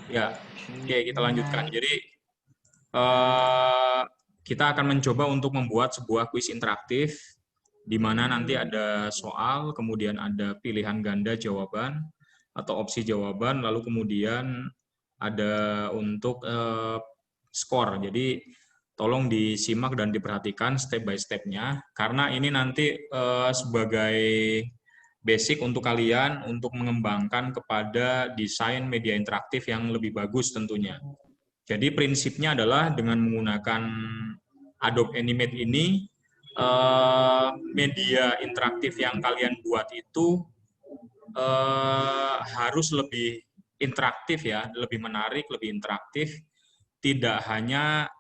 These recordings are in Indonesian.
Ya, oke kita lanjutkan. Jadi eh, kita akan mencoba untuk membuat sebuah kuis interaktif di mana nanti ada soal, kemudian ada pilihan ganda jawaban atau opsi jawaban, lalu kemudian ada untuk skor. Jadi tolong disimak dan diperhatikan step by step-nya karena ini nanti sebagai basic untuk kalian untuk mengembangkan kepada desain media interaktif yang lebih bagus tentunya. Jadi prinsipnya adalah dengan menggunakan Adobe Animate ini, media interaktif yang kalian buat itu harus lebih interaktif ya, lebih menarik, lebih interaktif, tidak hanya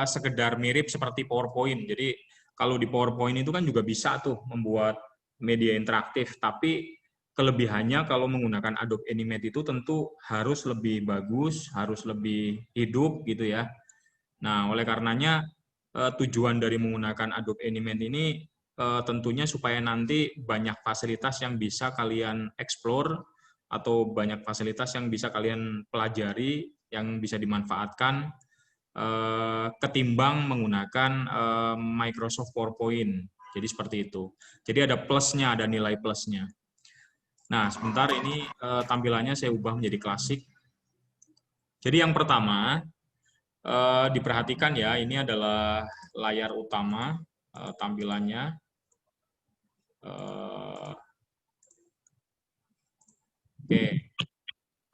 sekedar mirip seperti PowerPoint. Jadi kalau di PowerPoint itu kan juga bisa tuh membuat media interaktif, tapi kelebihannya kalau menggunakan Adobe Animate itu tentu harus lebih bagus, harus lebih hidup gitu ya. Nah, oleh karenanya tujuan dari menggunakan Adobe Animate ini tentunya supaya nanti banyak fasilitas yang bisa kalian explore atau banyak fasilitas yang bisa kalian pelajari yang bisa dimanfaatkan ketimbang menggunakan Microsoft PowerPoint. Jadi seperti itu. Jadi ada plusnya, ada nilai plusnya. Nah, sebentar ini tampilannya saya ubah menjadi klasik. Jadi yang pertama, diperhatikan ya, ini adalah layar utama tampilannya. Oke,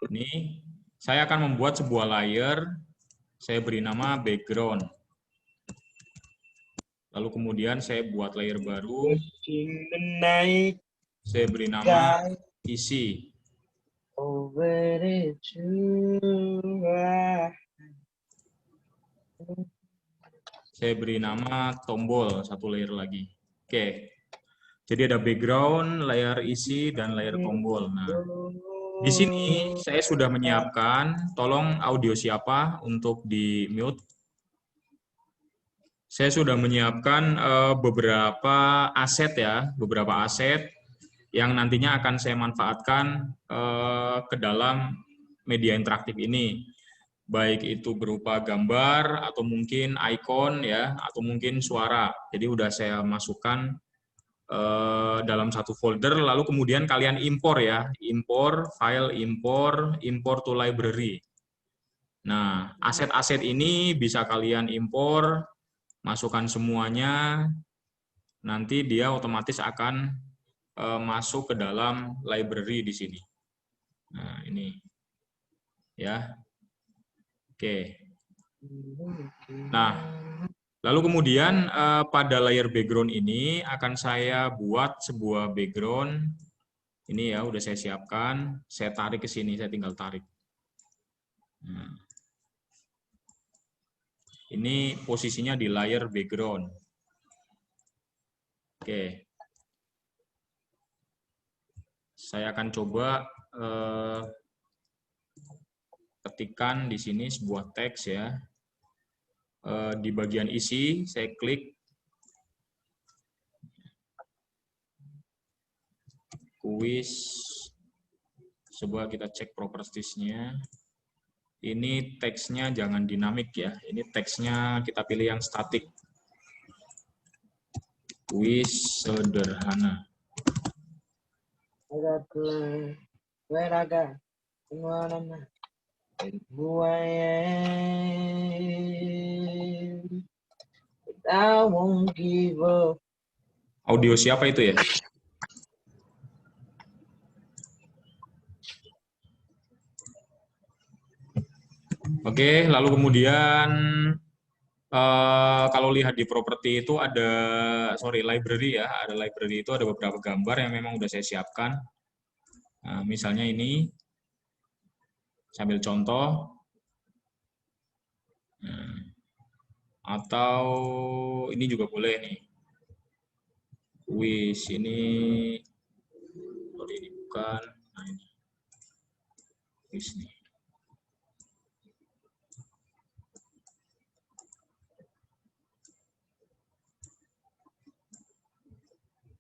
ini saya akan membuat sebuah layer, saya beri nama background. Lalu kemudian saya buat layer baru, saya beri nama isi. Saya beri nama tombol, satu layer lagi. Oke, jadi ada background, layer isi, dan layer tombol. Nah, di sini saya sudah menyiapkan, tolong audio siapa untuk di mute. Saya sudah menyiapkan beberapa aset ya, beberapa aset yang nantinya akan saya manfaatkan ke dalam media interaktif ini. Baik itu berupa gambar atau mungkin icon ya, atau mungkin suara. Jadi udah saya masukkan dalam satu folder, lalu kemudian kalian impor ya, impor file, impor to library. Nah, aset-aset ini bisa kalian impor, masukkan semuanya, nanti dia otomatis akan masuk ke dalam library di sini. Nah, ini ya. Oke. Nah, lalu kemudian pada layer background ini akan saya buat sebuah background. Ini ya udah saya siapkan, saya tarik ke sini, saya tinggal tarik. Nah, ini posisinya di layer background. Oke. Saya akan coba ketikkan di sini sebuah teks ya. Di bagian isi, saya klik kuis. Coba kita cek propertiesnya. Ini teksnya jangan dinamik ya. Ini teksnya kita pilih yang statik. Kuis sederhana. Audio siapa itu ya? Oke, lalu kemudian kalau lihat di properti itu ada, library ya, ada library itu ada beberapa gambar yang memang udah saya siapkan. Nah, misalnya ini, sambil contoh, nah, atau ini juga boleh nih. Wis ini, sorry ini bukan, nah ini, wis nih.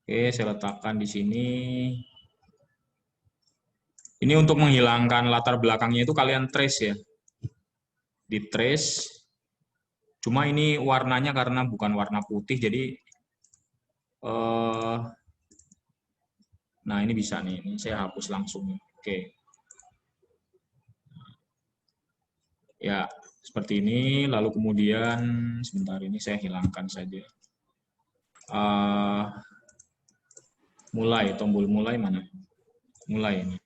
Oke, saya letakkan di sini. Ini untuk menghilangkan latar belakangnya itu kalian trace ya. Di trace. Cuma ini warnanya karena bukan warna putih, jadi nah ini bisa nih. Ini saya hapus langsung. Oke. Ya, seperti ini. Lalu kemudian sebentar ini saya hilangkan saja. Mulai, tombol mulai mana? Mulai ini.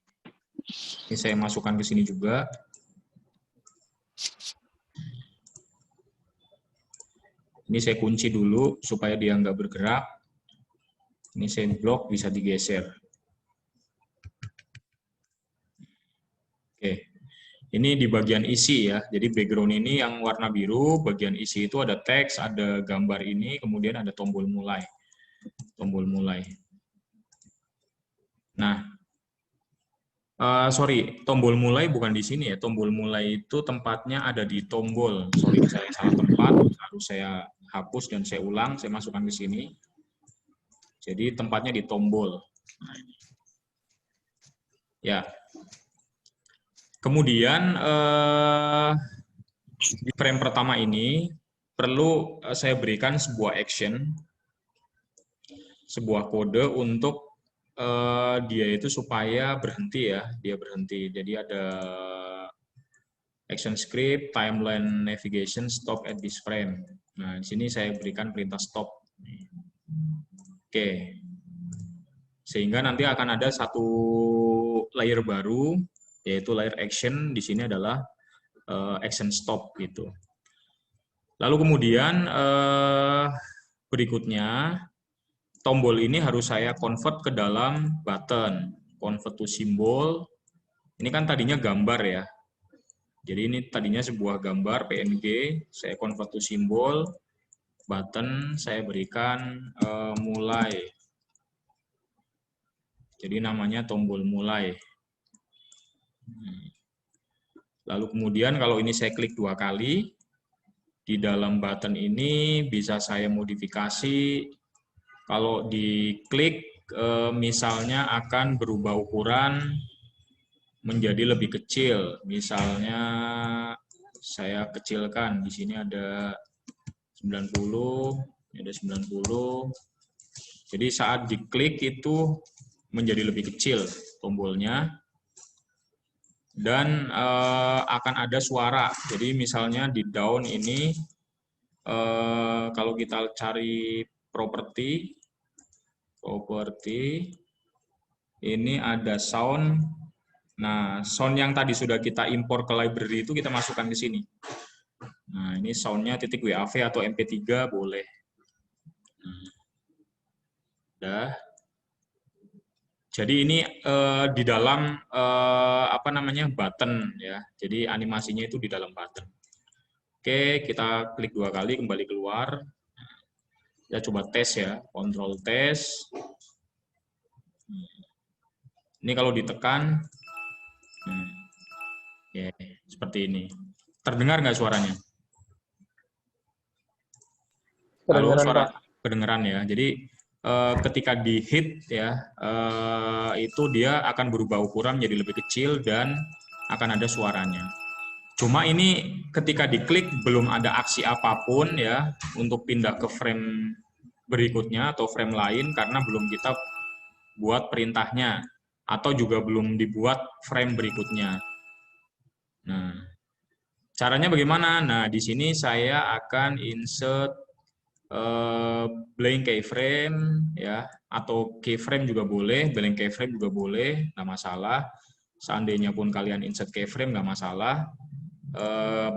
Ini saya masukkan ke sini juga. Ini saya kunci dulu supaya dia nggak bergerak. Ini saya blok, bisa digeser. Oke. Ini di bagian isi ya. Jadi background ini yang warna biru, bagian isi itu ada teks, ada gambar ini, kemudian ada tombol mulai. Tombol mulai. Nah, sorry, tombol mulai bukan di sini ya. Tombol mulai itu tempatnya ada di tombol. Sorry, saya salah tempat. Harus saya hapus dan saya ulang. Saya masukkan ke sini. Jadi tempatnya di tombol. Nah, ini. Ya. Kemudian di frame pertama ini perlu saya berikan sebuah action, sebuah kode untuk dia itu supaya berhenti ya, dia berhenti. Jadi ada action script, timeline navigation, stop at this frame. Nah, di sini saya berikan perintah stop. Oke. Sehingga nanti akan ada satu layer baru, yaitu layer action. Di sini adalah action stop gitu. Lalu kemudian berikutnya tombol ini harus saya convert ke dalam button, convert to symbol. Ini kan tadinya gambar ya. Jadi ini tadinya sebuah gambar PNG, saya convert to symbol, button saya berikan mulai. Jadi namanya tombol mulai. Lalu kemudian kalau ini saya klik 2 kali, di dalam button ini bisa saya modifikasi. Kalau diklik misalnya akan berubah ukuran menjadi lebih kecil. Misalnya saya kecilkan, di sini ada 90, ini ada 90. Jadi saat diklik itu menjadi lebih kecil tombolnya. Dan akan ada suara. Jadi misalnya di down ini, kalau kita cari properti, ini ada sound. Nah, sound yang tadi sudah kita impor ke library itu kita masukkan ke sini. Nah, ini soundnya titik WAV atau MP3 boleh. Udah. Jadi ini di dalam apa namanya button ya. Jadi animasinya itu di dalam button. Oke, kita klik 2 kali kembali keluar. Ya coba tes ya, kontrol tes. Ini kalau ditekan, ya seperti ini. Terdengar nggak suaranya? Halo, suara kedengeran ya. Jadi ketika di hit ya, itu dia akan berubah ukuran menjadi lebih kecil dan akan ada suaranya. Cuma ini ketika diklik belum ada aksi apapun ya untuk pindah ke frame berikutnya atau frame lain karena belum kita buat perintahnya atau juga belum dibuat frame berikutnya. Nah, caranya bagaimana? Nah, di sini saya akan insert blank keyframe ya atau keyframe juga boleh, blank keyframe juga boleh, nggak masalah. Seandainya pun kalian insert keyframe nggak masalah.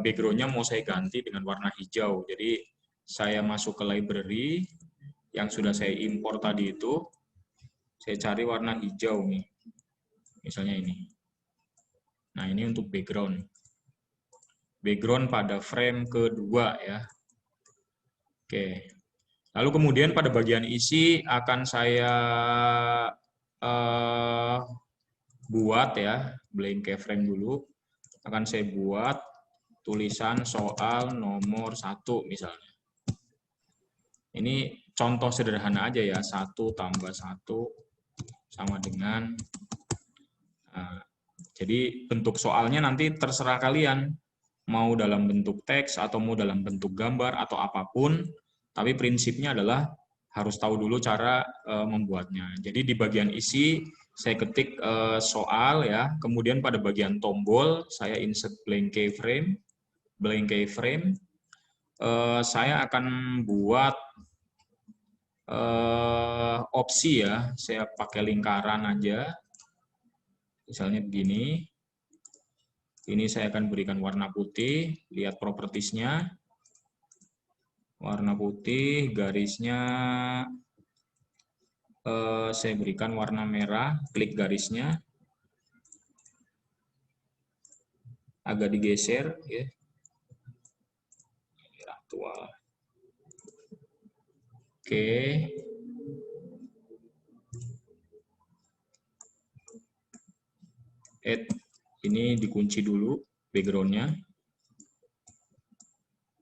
Backgroundnya mau saya ganti dengan warna hijau. Jadi saya masuk ke library yang sudah saya impor tadi itu, saya cari warna hijau nih, misalnya ini. Nah ini untuk background. Background pada frame kedua ya. Oke. Lalu kemudian pada bagian isi akan saya buat ya, blank keyframe dulu. Akan saya buat tulisan soal nomor 1 misalnya. Ini contoh sederhana aja ya, 1 tambah 1 sama dengan Jadi bentuk soalnya nanti terserah kalian, mau dalam bentuk teks atau mau dalam bentuk gambar atau apapun, tapi prinsipnya adalah harus tahu dulu cara membuatnya. Jadi di bagian isi saya ketik soal ya, kemudian pada bagian tombol saya insert blank keyframe, saya akan buat opsi ya, saya pakai lingkaran aja, misalnya begini. Ini saya akan berikan warna putih, lihat propertiesnya, warna putih, garisnya saya berikan warna merah, klik garisnya, agak digeser, ya. Tua. Oke. Add, ini dikunci dulu background-nya.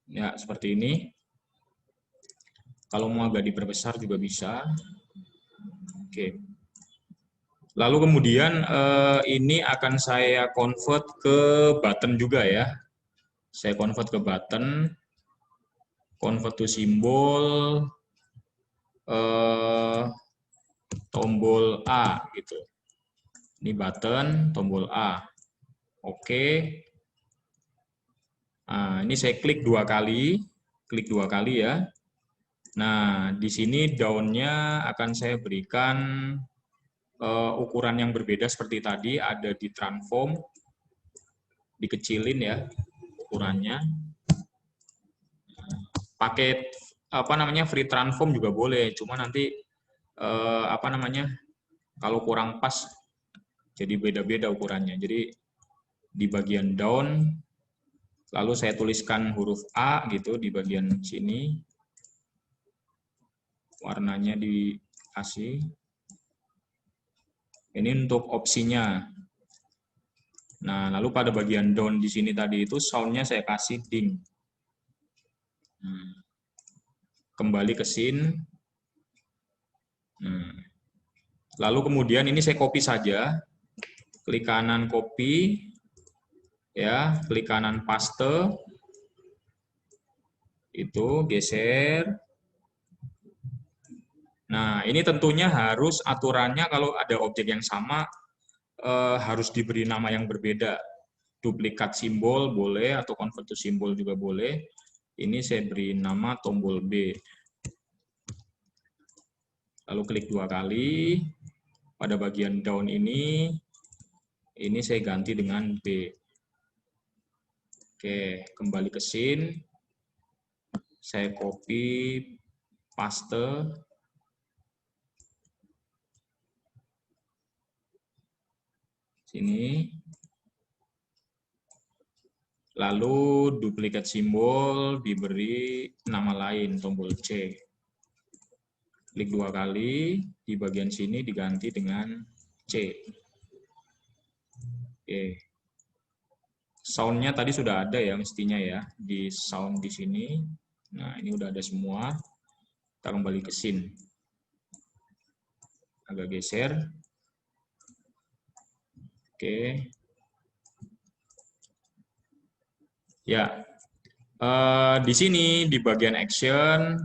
Ya, seperti ini. Kalau mau agak diperbesar juga bisa. Oke. Lalu kemudian ini akan saya convert ke button juga ya. Saya convert ke button, convert to simbol, tombol A gitu. Ini button, tombol A. Oke. Nah, ini saya klik 2 kali, ya. Nah, di sini daun-nya akan saya berikan ukuran yang berbeda seperti tadi, ada di transform, dikecilin ya ukurannya. Pakai free transform juga boleh, cuma nanti kalau kurang pas jadi beda-beda ukurannya. Jadi di bagian down, lalu saya tuliskan huruf A gitu di bagian sini, warnanya dikasih. Ini untuk opsinya. Nah, lalu pada bagian down di sini tadi itu sound-nya saya kasih ding. Kembali ke scene. Lalu kemudian ini saya copy saja. Klik kanan copy, ya, klik kanan paste. Itu geser. Nah, ini tentunya harus aturannya kalau ada objek yang sama harus diberi nama yang berbeda. Duplikat simbol boleh atau convert to simbol juga boleh. Ini saya beri nama tombol B. Lalu klik 2 kali. Pada bagian down ini saya ganti dengan B. Oke, kembali ke scene. Saya copy, paste. Sini. Lalu duplikat simbol diberi nama lain, tombol C. Klik 2 kali, di bagian sini diganti dengan C. Oke. Sound-nya tadi sudah ada ya mestinya ya, di sound di sini. Nah, ini udah ada semua. Kita kembali ke scene. Agak geser. Oke. Ya, di sini di bagian action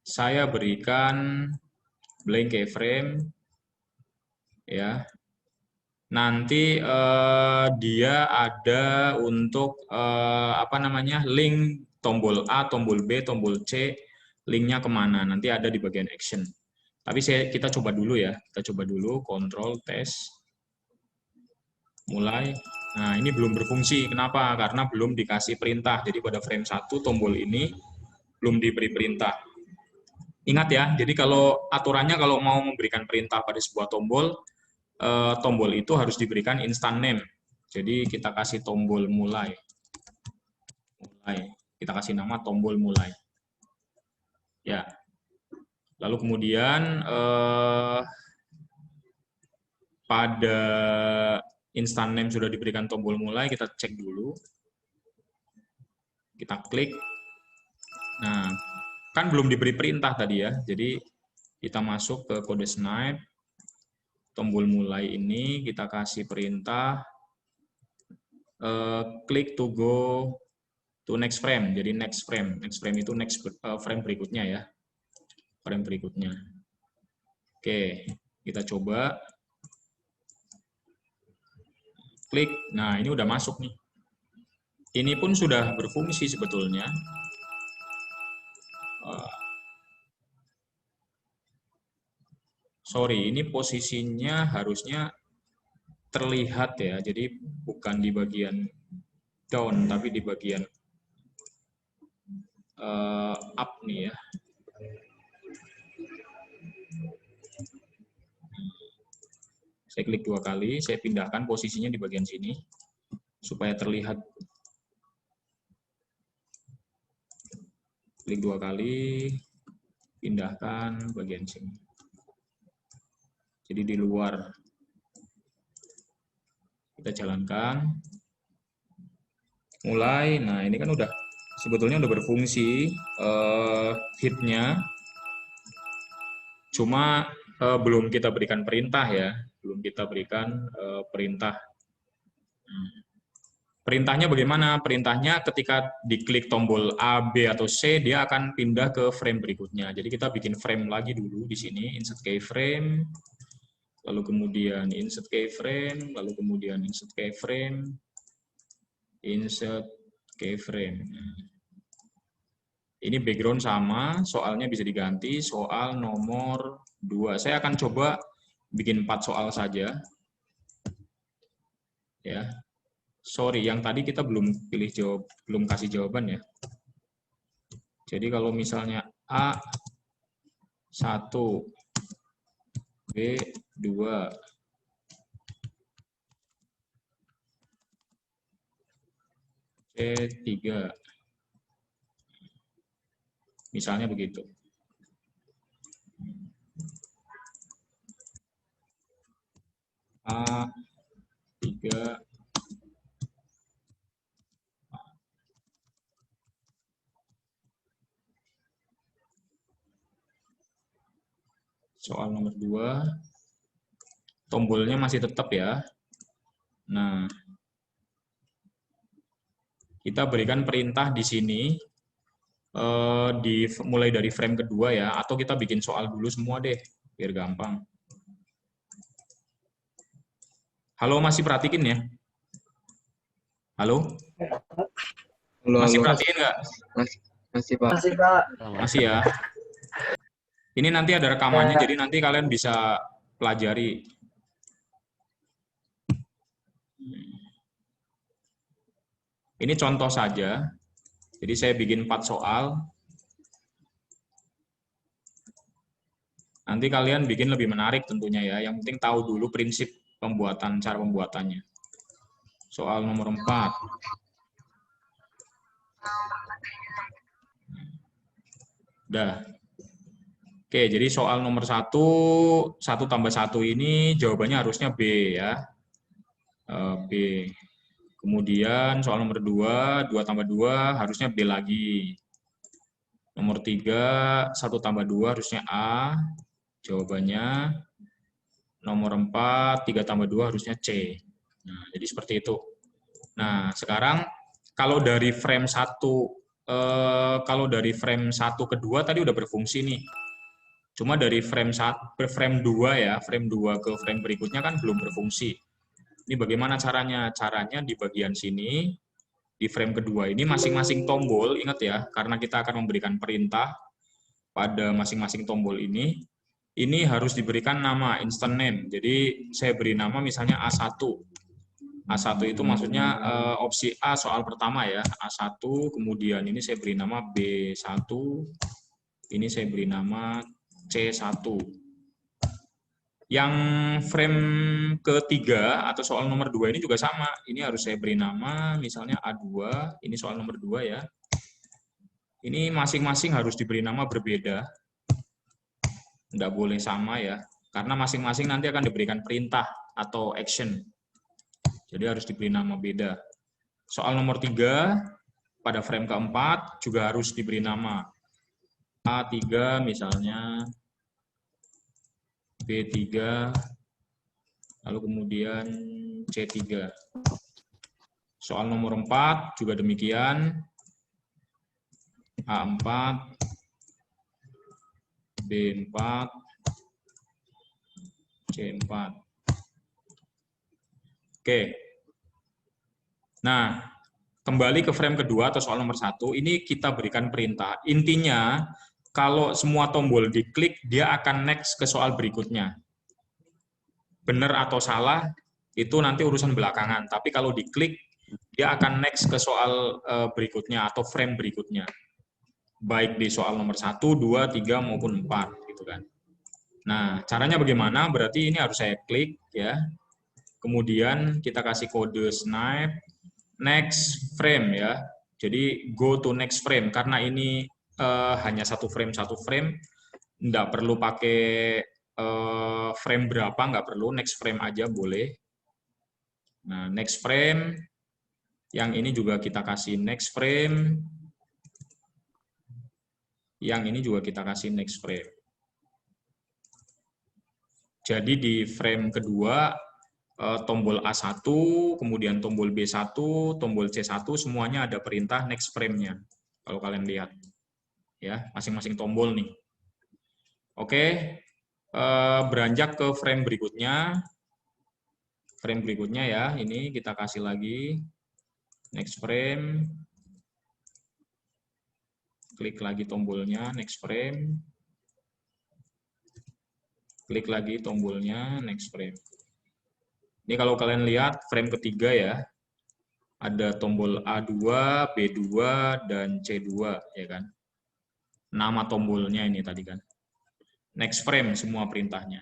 saya berikan blank keyframe, ya. Nanti dia ada untuk link tombol A, tombol B, tombol C, linknya kemana? Nanti ada di bagian action. Tapi kita coba dulu ya, kita coba dulu, control test. Mulai. Nah, ini belum berfungsi. Kenapa? Karena belum dikasih perintah. Jadi pada frame 1 tombol ini belum diberi perintah. Ingat ya, jadi kalau aturannya kalau mau memberikan perintah pada sebuah tombol, tombol itu harus diberikan instant name. Jadi kita kasih tombol mulai. Kita kasih nama tombol mulai. Ya. Lalu kemudian pada instant name sudah diberikan tombol mulai, kita cek dulu. Kita klik. Nah, kan belum diberi perintah tadi ya. Jadi kita masuk ke kode snipe, tombol mulai ini kita kasih perintah klik to go to next frame. Jadi next frame itu next frame berikutnya ya. Frame berikutnya. Oke, kita coba. Klik. Nah, ini udah masuk nih. Ini pun sudah berfungsi sebetulnya. Sorry, ini posisinya harusnya terlihat ya. Jadi bukan di bagian down, tapi di bagian up nih ya. Saya klik 2 kali, saya pindahkan posisinya di bagian sini supaya terlihat. Klik 2 kali, pindahkan bagian sini. Jadi di luar. Kita jalankan. Mulai. Nah, ini kan udah sebetulnya udah berfungsi hit-nya. Cuma belum kita berikan perintah ya. Belum kita berikan perintah. Perintahnya bagaimana? Perintahnya ketika diklik tombol A, B, atau C, dia akan pindah ke frame berikutnya. Jadi kita bikin frame lagi dulu di sini, insert keyframe, lalu kemudian insert keyframe, lalu kemudian insert keyframe, insert keyframe. Ini background sama, soalnya bisa diganti, soal nomor 2. Saya akan coba bikin 4 soal saja. Ya. Sorry, yang tadi kita belum kasih jawaban ya. Jadi kalau misalnya A1, B2, C3. Misalnya begitu. A3, soal nomor 2, tombolnya masih tetap ya. Nah, kita berikan perintah di sini, mulai dari frame kedua ya, atau kita bikin soal dulu semua deh, biar gampang. Halo, masih perhatiin ya? Halo? Masih perhatiin nggak? Masih, Pak. Masih, Pak. Masih ya? Ini nanti ada rekamannya, jadi nanti kalian bisa pelajari. Ini contoh saja. Jadi saya bikin 4 soal. Nanti kalian bikin lebih menarik tentunya ya. Yang penting tahu dulu prinsip pembuatan, cara pembuatannya. Soal nomor 4. Udah. Oke, jadi soal nomor 1, 1 tambah 1 ini jawabannya harusnya B ya. B. Kemudian soal nomor 2, 2 tambah 2 harusnya B lagi. Nomor 3, 1 tambah 2 harusnya A. Jawabannya. Nomor 4, 3 tambah 2 harusnya C. Nah, jadi seperti itu. Nah, sekarang kalau dari frame 1, kalau dari frame 1 ke 2 tadi udah berfungsi nih. Cuma dari frame 2 ya, frame 2 ke frame berikutnya kan belum berfungsi. Ini bagaimana caranya? Caranya di bagian sini, di frame kedua ini masing-masing tombol, ingat ya, karena kita akan memberikan perintah pada masing-masing tombol ini harus diberikan nama, instant name. Jadi saya beri nama misalnya A1. A1 itu maksudnya opsi A soal pertama ya, A1, kemudian ini saya beri nama B1, ini saya beri nama C1. Yang frame ketiga atau soal nomor 2 ini juga sama. Ini harus saya beri nama, misalnya A2, ini soal nomor 2 ya. Ini masing-masing harus diberi nama berbeda. Nggak boleh sama ya, karena masing-masing nanti akan diberikan perintah atau action. Jadi harus diberi nama beda. Soal nomor 3, pada frame keempat juga harus diberi nama. A3 misalnya, B3, lalu kemudian C3. Soal nomor 4 juga demikian, A4, B4, C4. Oke. Nah, kembali ke frame kedua atau soal nomor 1, ini kita berikan perintah. Intinya, kalau semua tombol diklik, dia akan next ke soal berikutnya. Benar atau salah, itu nanti urusan belakangan. Tapi kalau diklik, dia akan next ke soal berikutnya atau frame berikutnya. Baik di soal nomor 1, 2, 3, maupun 4. Gitu kan. Nah, caranya bagaimana? Berarti ini harus saya klik, ya. Kemudian kita kasih kode snipe, next frame ya. Jadi go to next frame karena ini hanya satu frame, nggak perlu pakai frame berapa, nggak perlu, next frame aja boleh. Nah, next frame, yang ini juga kita kasih next frame, yang ini juga kita kasih next frame. Jadi di frame kedua, tombol A1, kemudian tombol B1, tombol C1, semuanya ada perintah next frame-nya. Kalau kalian lihat. Ya, masing-masing tombol nih. Oke, beranjak ke frame berikutnya. Frame berikutnya ya, ini kita kasih lagi next frame. Klik lagi tombolnya, next frame. Klik lagi tombolnya, next frame. Ini kalau kalian lihat frame ketiga ya, ada tombol A2, B2, dan C2 ya kan. Nama tombolnya ini tadi kan. Next frame semua perintahnya.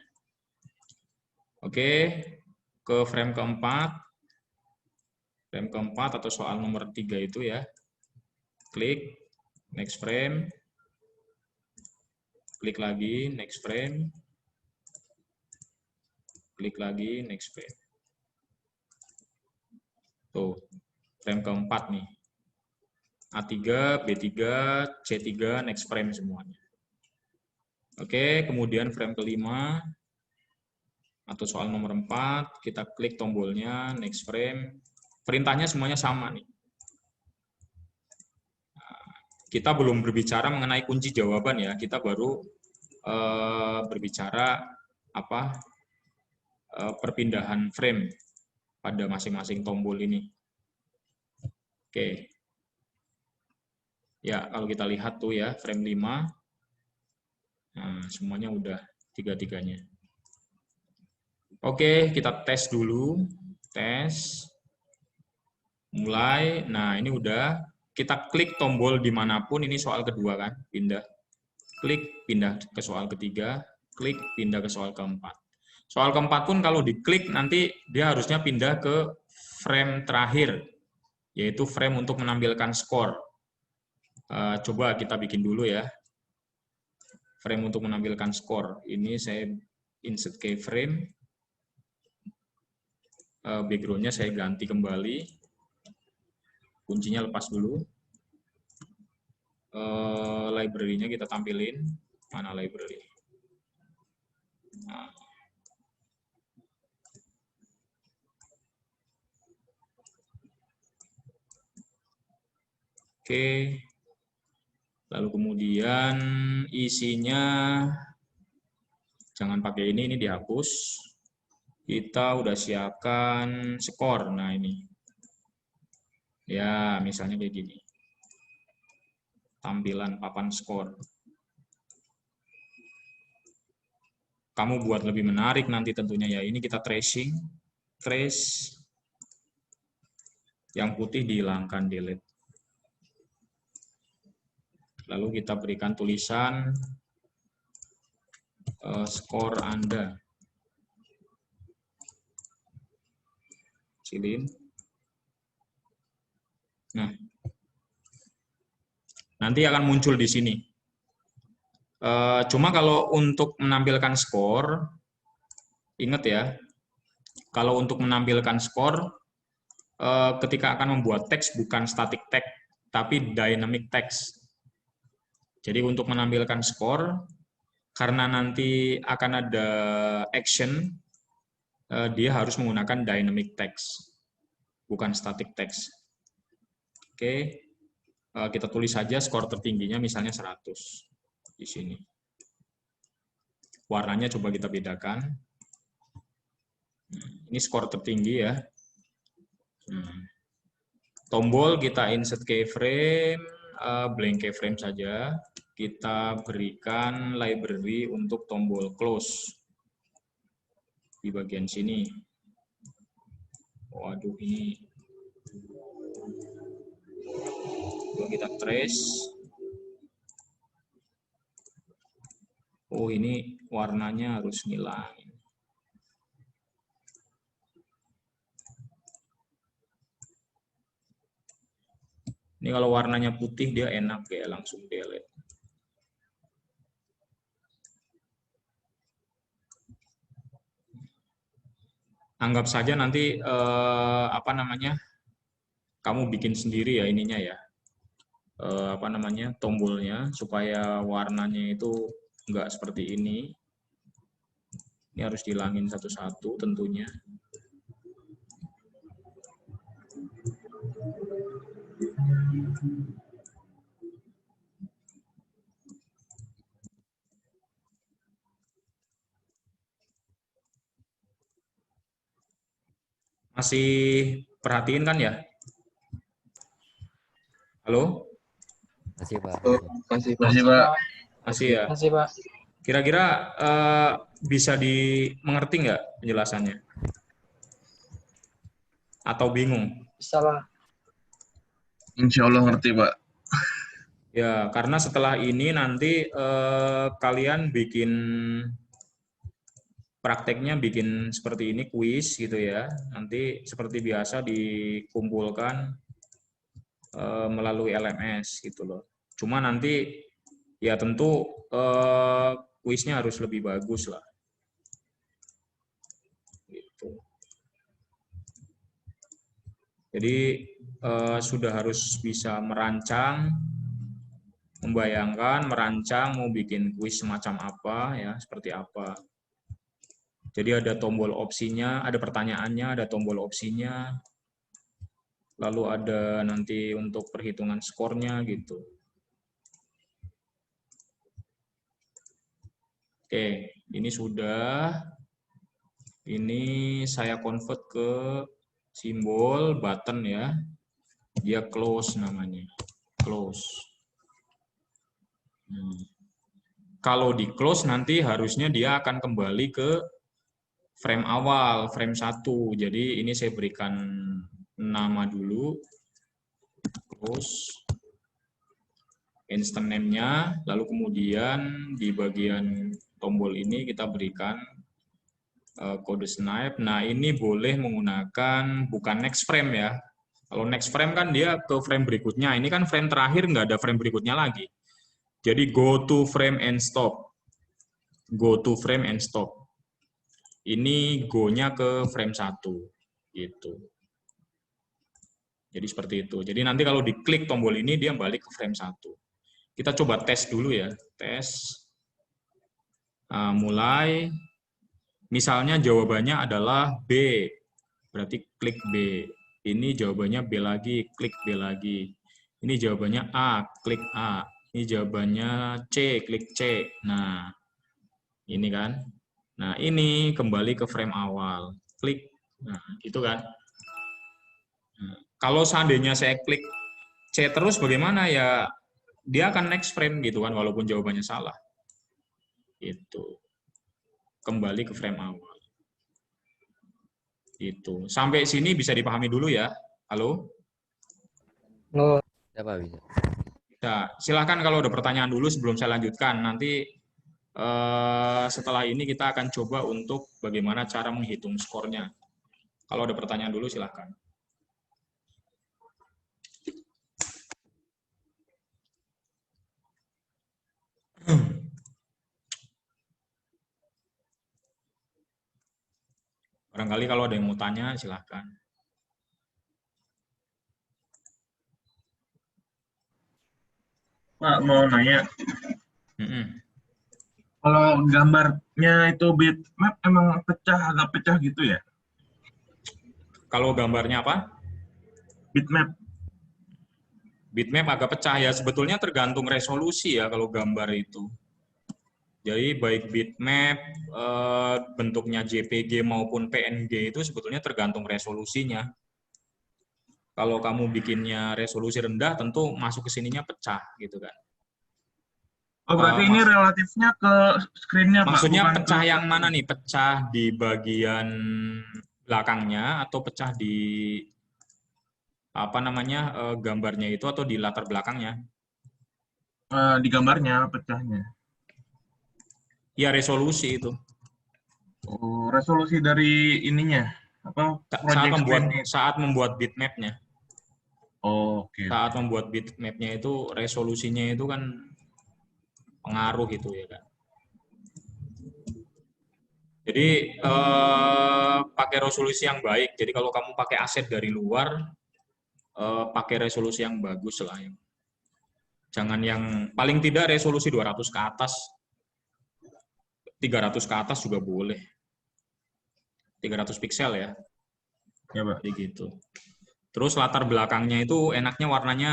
Oke, ke frame keempat. Frame keempat atau soal nomor 3 itu ya. Klik, next frame. Klik lagi, next frame. Klik lagi, next frame. Tuh, frame keempat nih. A3, B3, C3, next frame semuanya. Oke, kemudian frame kelima, atau soal nomor 4, kita klik tombolnya, next frame. Perintahnya semuanya sama nih. Kita belum berbicara mengenai kunci jawaban ya, kita baru berbicara apa perpindahan frame pada masing-masing tombol ini. Oke. Ya, kalau kita lihat tuh ya, frame 5. Nah, semuanya udah tiga-tiganya. Oke, kita tes dulu. Tes. Mulai. Nah, ini udah. Kita klik tombol dimanapun, ini soal kedua kan, pindah. Klik, pindah ke soal ketiga. Klik, pindah ke soal keempat. Soal keempat pun kalau diklik, nanti dia harusnya pindah ke frame terakhir, yaitu frame untuk menampilkan skor. Coba kita bikin dulu ya. Frame untuk menampilkan skor. Ini saya insert keyframe. Background-nya saya ganti kembali. Kuncinya lepas dulu. Library-nya kita tampilin. Mana library? Nah. Oke. Lalu kemudian isinya jangan pakai ini dihapus. Kita udah siapkan skor. Nah, ini. Ya, misalnya kayak gini. Tampilan papan skor. Kamu buat lebih menarik nanti tentunya ya. Ini kita tracing. Trace. Yang putih dihilangkan, delete. Lalu kita berikan tulisan skor Anda. Kecilin. Nah, nanti akan muncul di sini. Cuma kalau untuk menampilkan skor, ingat ya, kalau untuk menampilkan skor, ketika akan membuat teks bukan static text, tapi dynamic text. Jadi untuk menampilkan skor, karena nanti akan ada action, dia harus menggunakan dynamic text, bukan static text. Oke, kita tulis saja skor tertingginya misalnya 100 di sini. Warnanya coba kita bedakan. Ini skor tertinggi ya. Tombol kita insert keyframe, blank keyframe saja. Kita berikan library untuk tombol close di bagian sini. Waduh, ini kalau kita trace, oh ini warnanya harus ngilangin. Ini kalau warnanya putih dia enak ya, langsung delete. Anggap saja nanti apa namanya, kamu bikin sendiri ya ininya ya, apa namanya, tombolnya supaya warnanya itu enggak seperti ini. Ini harus dihilangin satu-satu tentunya. Masih perhatiin kan ya? Halo? Masih, Pak. Masih, Pak. Masih ya? Masih, Pak. Kira-kira bisa dimengerti nggak penjelasannya? Atau bingung? Bisa, Pak. Insya Allah ngerti, Pak. Ya, karena setelah ini nanti kalian bikin prakteknya bikin seperti ini, kuis gitu ya. Nanti seperti biasa dikumpulkan melalui LMS gitu loh. Cuma nanti ya tentu kuisnya harus lebih bagus lah. Gitu. Jadi sudah harus bisa merancang, membayangkan, merancang mau bikin kuis semacam apa ya, seperti apa. Jadi ada tombol opsinya, ada pertanyaannya, ada tombol opsinya, lalu ada nanti untuk perhitungan skornya gitu. Oke, ini sudah. Ini saya convert ke simbol button ya. Dia close namanya. Close. Kalau di close nanti harusnya dia akan kembali ke frame awal, frame 1. Jadi ini saya berikan nama dulu. Close. Instant name-nya, lalu kemudian di bagian tombol ini kita berikan kode snipe. Nah, ini boleh menggunakan bukan next frame ya. Kalau next frame kan dia ke frame berikutnya. Ini kan frame terakhir, nggak ada frame berikutnya lagi. Jadi go to frame and stop. Go to frame and stop. Ini go-nya ke frame 1. Gitu. Jadi seperti itu. Jadi nanti kalau diklik tombol ini, dia balik ke frame 1. Kita coba tes dulu ya. Tes. Nah, mulai. Misalnya jawabannya adalah B. Berarti klik B. Ini jawabannya B lagi, klik B lagi. Ini jawabannya A, klik A. Ini jawabannya C, klik C. Nah, ini kan. Nah, ini kembali ke frame awal. Klik. Nah, gitu kan. Nah, kalau seandainya saya klik C terus bagaimana ya? Dia akan next frame gitu kan, walaupun jawabannya salah. Itu. Kembali ke frame awal. Itu. Sampai sini bisa dipahami dulu ya. Halo? Halo. Ya, Pak, bisa. Nah, silakan kalau ada pertanyaan dulu sebelum saya lanjutkan. Nanti setelah ini kita akan coba untuk bagaimana cara menghitung skornya. Kalau ada pertanyaan dulu silakan. Barangkali kalau ada yang mau tanya silakan. Pak, mau nanya. Kalau gambarnya itu bitmap emang agak pecah gitu ya? Kalau gambarnya apa? Bitmap. Bitmap agak pecah ya, sebetulnya tergantung resolusi ya kalau gambar itu. Jadi baik bitmap, bentuknya JPG maupun PNG itu sebetulnya tergantung resolusinya. Kalau kamu bikinnya resolusi rendah, tentu masuk ke sininya pecah gitu kan. Oh, berarti ini relatifnya ke screen-nya, Pak, Maksudnya bukan ke pecah yang mana layarnya. nih? Pecah di bagian belakangnya atau pecah di apa namanya gambarnya itu atau di latar belakangnya? Di gambarnya pecahnya. Ya resolusi itu. Oh, resolusi dari ininya, apa project screen-nya. Saat membuat bitmapnya. Oh, oke, Saat oke. membuat bitmapnya itu resolusinya itu kan pengaruh itu ya kan. Jadi pakai resolusi yang baik. Jadi kalau kamu pakai aset dari luar, pakai resolusi yang bagus lah. Jangan yang paling tidak resolusi 200 ke atas, 300 ke atas juga boleh. 300 piksel ya. Ya, Pak. Jadi gitu. Terus latar belakangnya itu enaknya warnanya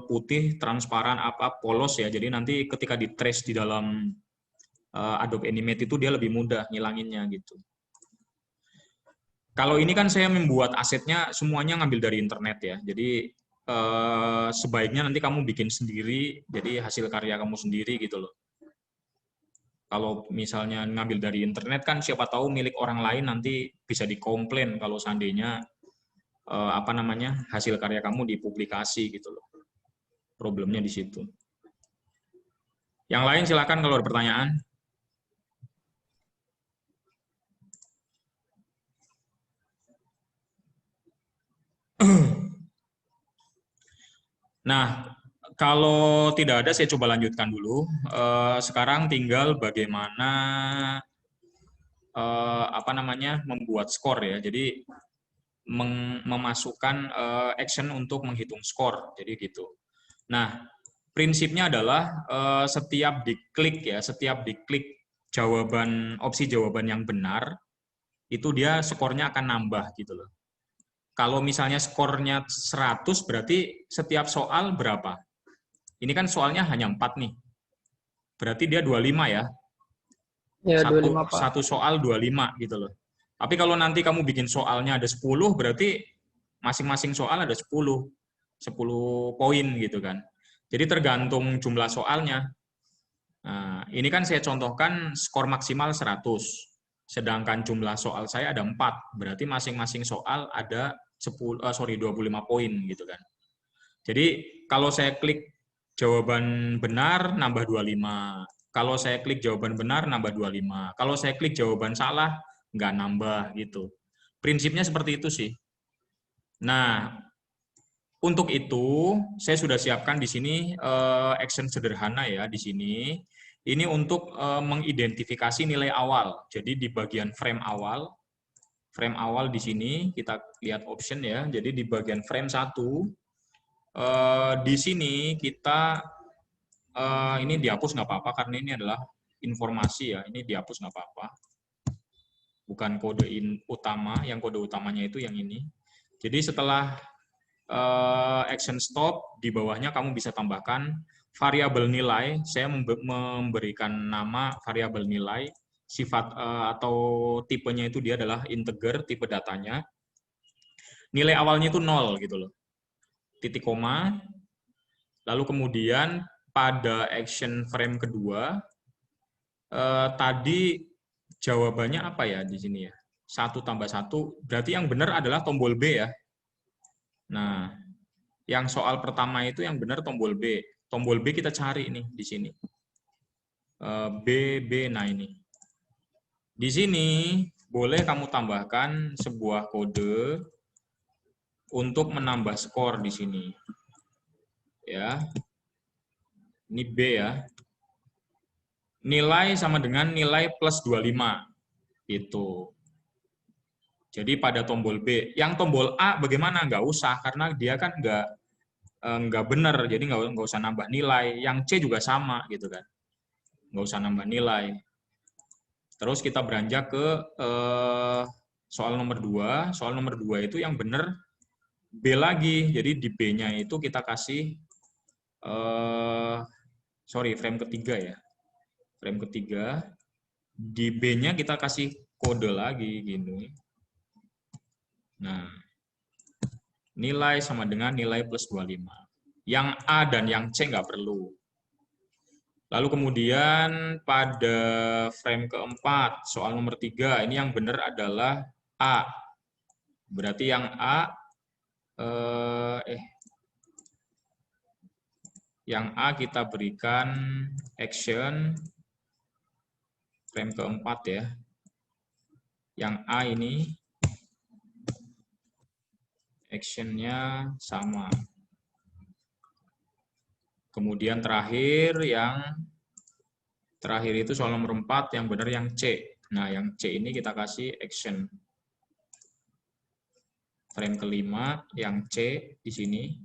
putih, transparan, polos ya. Jadi nanti ketika di trace di dalam Adobe Animate itu dia lebih mudah ngilanginnya gitu. Kalau ini kan saya membuat asetnya semuanya ngambil dari internet ya. Jadi sebaiknya nanti kamu bikin sendiri, jadi hasil karya kamu sendiri gitu loh. Kalau misalnya ngambil dari internet kan siapa tahu milik orang lain nanti bisa dikomplain kalau seandainya apa namanya hasil karya kamu dipublikasi gitu loh. Problemnya di situ. Yang lain silakan kalau ada pertanyaan. Nah, kalau tidak ada saya coba lanjutkan dulu. Sekarang tinggal bagaimana apa namanya membuat skor ya. Jadi memasukkan action untuk menghitung skor. Jadi gitu. Nah, prinsipnya adalah setiap diklik opsi jawaban yang benar, itu dia skornya akan nambah gitu loh. Kalau misalnya skornya 100 berarti setiap soal berapa? Ini kan soalnya hanya 4 nih. Berarti dia 25 ya. Ya, Satu 25, Pak. satu soal 25 gitu loh. Tapi kalau nanti kamu bikin soalnya ada 10 berarti masing-masing soal ada 10 poin gitu kan. Jadi tergantung jumlah soalnya. Nah, ini kan saya contohkan skor maksimal 100. Sedangkan jumlah soal saya ada 4. Berarti masing-masing soal ada 25 poin gitu kan. Jadi kalau saya klik jawaban benar nambah 25. Kalau saya klik jawaban benar nambah 25. Kalau saya klik jawaban salah nggak nambah gitu. Prinsipnya seperti itu sih. Nah, untuk itu, saya sudah siapkan di sini action sederhana ya di sini. Ini untuk mengidentifikasi nilai awal. Jadi di bagian frame awal di sini kita lihat option ya. Jadi di bagian frame 1 di sini kita ini dihapus nggak apa-apa karena ini adalah informasi ya. Ini dihapus nggak apa-apa. Bukan kode utama, yang kode utamanya itu yang ini. Jadi setelah action stop, di bawahnya kamu bisa tambahkan variabel nilai. Saya memberikan nama variabel nilai, sifat atau tipenya itu dia adalah integer, tipe datanya. Nilai awalnya itu 0 gitu loh. Titik koma. Lalu kemudian pada action frame kedua, tadi jawabannya apa ya di sini ya? 1 tambah 1, berarti yang benar adalah tombol B ya. Nah, yang soal pertama itu yang benar tombol B. Tombol B kita cari nih di sini. B, nah ini. Di sini boleh kamu tambahkan sebuah kode untuk menambah skor di sini. Ya. Ini B ya. Nilai sama dengan nilai plus 25. Itu. Jadi pada tombol B. Yang tombol A bagaimana? Nggak usah, karena dia kan nggak benar, jadi nggak usah nambah nilai. Yang C juga sama gitu kan. nggak usah nambah nilai. Terus kita beranjak ke soal nomor 2. Soal nomor 2 itu yang benar B lagi. Jadi di B-nya itu kita kasih, frame ketiga ya. Frame ketiga. Di B-nya kita kasih kode lagi gini. Nah, nilai sama dengan nilai plus 25. Yang A dan yang C nggak perlu. Lalu kemudian pada frame keempat, soal nomor 3, ini yang benar adalah A. Berarti yang A, yang A kita berikan action, frame keempat ya. Yang A ini, actionnya sama. Kemudian terakhir itu soal nomor 4 yang benar yang C. Nah, yang C ini kita kasih action. Frame kelima yang C di sini.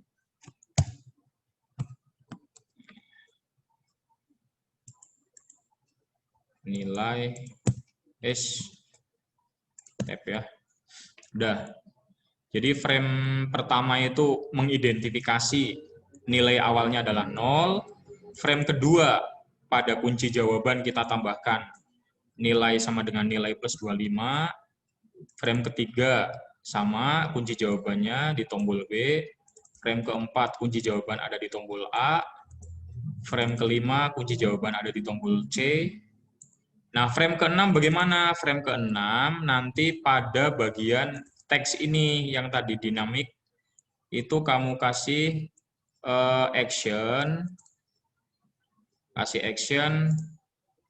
Nilai tab ya. Udah. Jadi frame pertama itu mengidentifikasi nilai awalnya adalah 0. Frame kedua, pada kunci jawaban kita tambahkan nilai sama dengan nilai plus 25. Frame ketiga, sama, kunci jawabannya di tombol B. Frame keempat, kunci jawaban ada di tombol A. Frame kelima, kunci jawaban ada di tombol C. Nah, frame ke-6 bagaimana? Frame ke-6 nanti pada bagian teks ini yang tadi dinamik, itu kamu kasih action,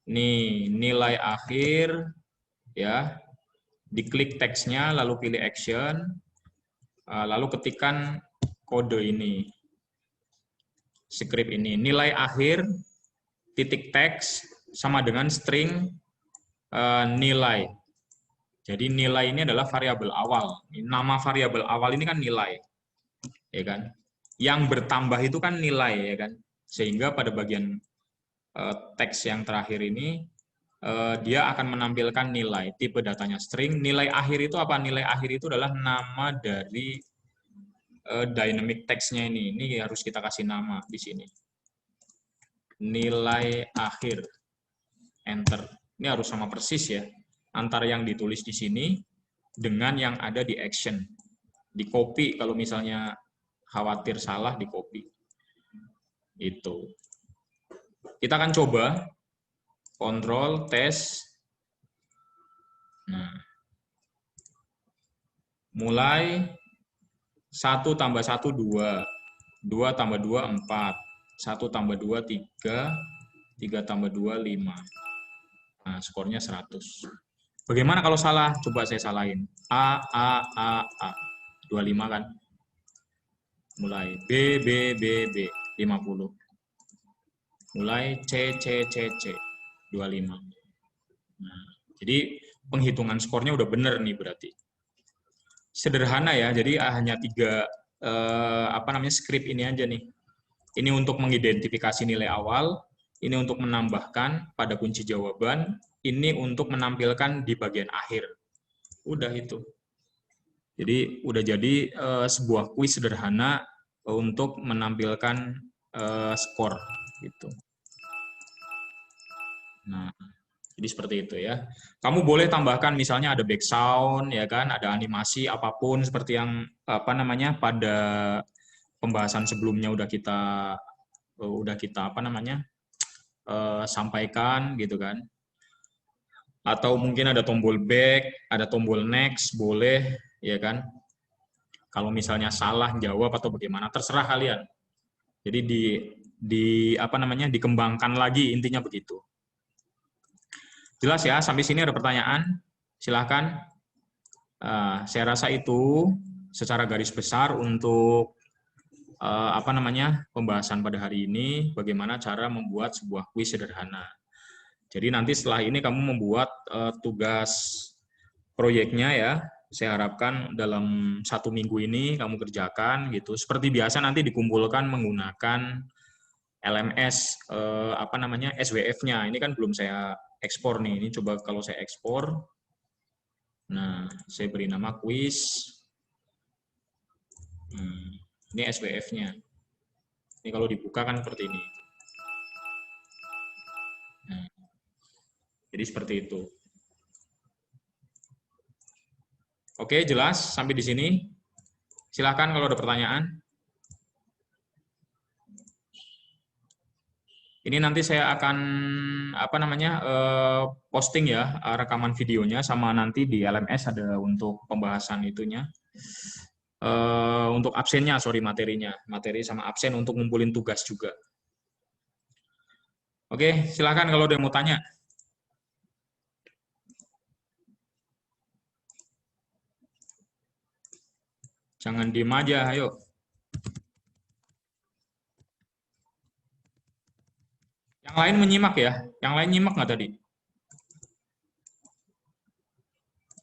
nih nilai akhir ya, diklik teksnya lalu pilih action, lalu ketikkan kode ini, script ini, nilai akhir titik teks sama dengan string nilai. Jadi nilai ini adalah variabel awal. Nama variabel awal ini kan nilai, ya kan? Yang bertambah itu kan nilai, ya kan? Sehingga pada bagian teks yang terakhir ini dia akan menampilkan nilai. Tipe datanya string. Nilai akhir itu apa? Nilai akhir itu adalah nama dari dynamic text-nya ini. Ini harus kita kasih nama di sini. Nilai akhir. Enter. Ini harus sama persis ya. Antara yang ditulis di sini dengan yang ada di action. Di copy kalau misalnya khawatir salah, di copy. Itu. Kita akan coba kontrol tes. Nah. Mulai 1 tambah 1 2, 2 tambah 2 4, 1 tambah 2 3, 3 tambah 2 5. Nah, skornya 100. Bagaimana kalau salah? Coba saya salahin. A 25 kan? Mulai B 50. Mulai C 25. Nah, jadi penghitungan skornya udah bener nih berarti. Sederhana ya, jadi hanya 3 script ini aja nih. Ini untuk mengidentifikasi nilai awal, ini untuk menambahkan pada kunci jawaban, ini untuk menampilkan di bagian akhir. Udah itu. Jadi udah jadi sebuah kuis sederhana untuk menampilkan skor gitu. Nah, jadi seperti itu ya. Kamu boleh tambahkan misalnya ada background ya kan, ada animasi apapun seperti yang pada pembahasan sebelumnya udah kita sampaikan gitu kan. Atau mungkin ada tombol back, ada tombol next, boleh ya kan. Kalau misalnya salah jawab atau bagaimana terserah kalian. Jadi dikembangkan lagi, intinya begitu. Jelas ya, sampai sini ada pertanyaan? Silahkan. Saya rasa itu secara garis besar untuk pembahasan pada hari ini, bagaimana cara membuat sebuah kuis sederhana. Jadi nanti setelah ini kamu membuat tugas proyeknya ya. Saya harapkan dalam 1 minggu ini kamu kerjakan gitu. Seperti biasa nanti dikumpulkan menggunakan LMS apa namanya SWF-nya. Ini kan belum saya ekspor nih. Ini coba kalau saya ekspor. Nah, saya beri nama quiz. Ini SWF-nya. Ini kalau dibuka kan seperti ini. Nah, jadi seperti itu. Oke, jelas sampai di sini. Silakan kalau ada pertanyaan. Ini nanti saya akan apa namanya posting ya rekaman videonya, sama nanti di LMS ada untuk pembahasan itunya. Untuk absennya, materinya, materi sama absen untuk ngumpulin tugas juga. Oke, silakan kalau ada yang mau tanya. Jangan diem aja, ayo. Yang lain menyimak ya? Yang lain nyimak nggak tadi?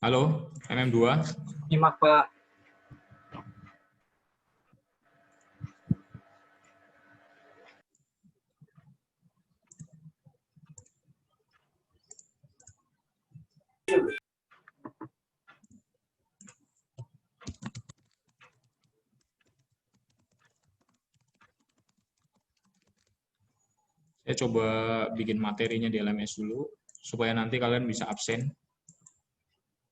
Halo, MM2? Nyimak, Pak. Saya coba bikin materinya di LMS dulu, supaya nanti kalian bisa absen,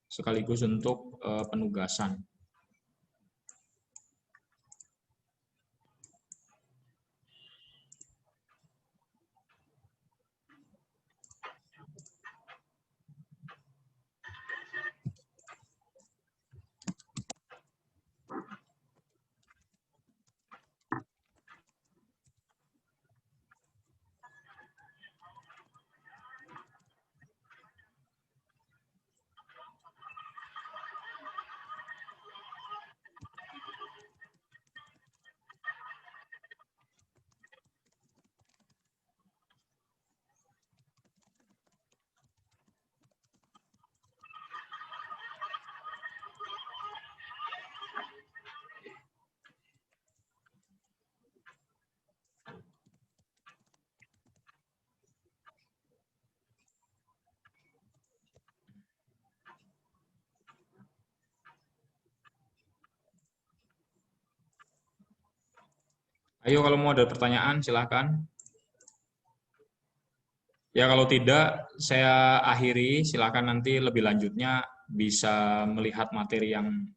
sekaligus untuk penugasan. Ayo kalau mau ada pertanyaan, silakan. Ya kalau tidak, saya akhiri. Silakan nanti lebih lanjutnya bisa melihat materi yang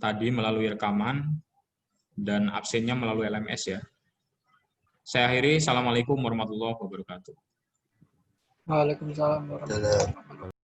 tadi melalui rekaman dan absennya melalui LMS ya. Saya akhiri. Assalamualaikum warahmatullahi wabarakatuh. Waalaikumsalam warahmatullahi wabarakatuh.